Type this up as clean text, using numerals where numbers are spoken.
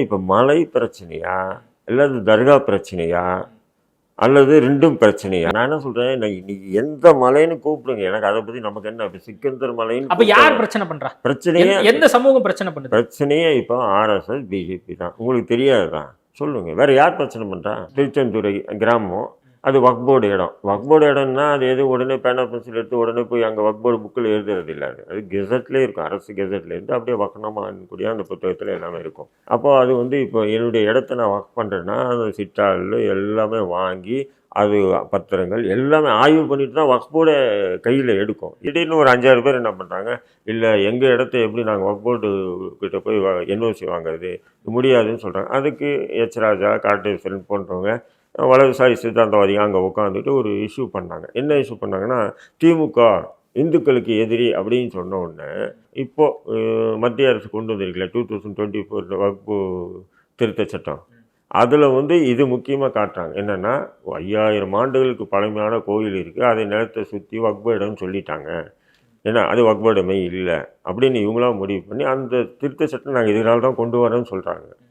இப்போ மலை பிரச்சனையா அல்லது தர்கா பிரச்சனையா அல்லது ரெண்டும் பிரச்சனையா? நான் என்ன சொல்றேன், இன்னைக்கு எந்த மலைன்னு கூப்பிடுங்க, எனக்கு அதை பத்தி நமக்கு என்ன. இப்போ சிக்கந்தர் மலைன்னு அப்ப யார் பிரச்சனை பண்றா? பிரச்சனையே எந்த சமூகம் பிரச்சனை பண்ணுது? பிரச்சனையே இப்போ ஆர்எஸ்எஸ் பிஜேபி தான். உங்களுக்கு தெரியாதுதான் சொல்லுங்க, வேற யார் பிரச்சனை பண்றா? திருச்செந்துறை கிராமம், அது வக்போர்டு இடம். வக்போர்டு இடம்னா அது எது உடனே பேனர் பென்சில் எடுத்து உடனே போய் அங்கே வக்போர்டு புக்கில் எழுதுறது இல்லை. அது கெசட்லேயே இருக்கும், அரசு கெசட்லேருந்து அப்படியே வக்கணமாகக்கூடிய அந்த புத்தகத்தில் எல்லாமே இருக்கும். அப்போ அது இப்போ என்னுடைய இடத்த நான் ஒர்க் பண்ணுறேன்னா அந்த சிட்டால் எல்லாமே வாங்கி அது பத்திரங்கள் எல்லாமே ஆய்வு பண்ணிட்டு தான் வக்போர்டை கையில் எடுக்கும். திடீர்னு ஒரு 5-6 பேர் என்ன பண்ணுறாங்க, இல்லை எங்கள் இடத்த எப்படி நாங்கள் வக்போர்டு கிட்ட போய் என்ஓசி வாங்குறது முடியாதுன்னு சொல்கிறாங்க. அதுக்கு எச் ராஜா, காட்டேஸ்வரன் போன்றவங்க வலதுசாரி சித்தாந்தவாதிகள் அங்கே உட்காந்துட்டு ஒரு இஷ்யூ பண்ணாங்க. என்ன இஷ்யூ பண்ணாங்கன்னா, திமுக இந்துக்களுக்கு எதிரி அப்படின்னு சொன்ன உடனே இப்போது மத்திய அரசு கொண்டு வந்திருக்கல 2024 வகுப்பு திருத்த சட்டம், அதில் இது முக்கியமாக காட்டுறாங்க. என்னென்னா 5000 ஆண்டுகளுக்கு பழமையான கோயில் இருக்குது, அதை நிலத்தை சுற்றி வக்பு இடம்னு சொல்லிட்டாங்க. ஏன்னா அது வக்பு இடமே இல்லை அப்படின்னு இவங்களாம் முடிவு பண்ணி அந்த திருத்த சட்டம் நாங்கள் இதனால தான் கொண்டு வரோன்னு சொல்கிறாங்க.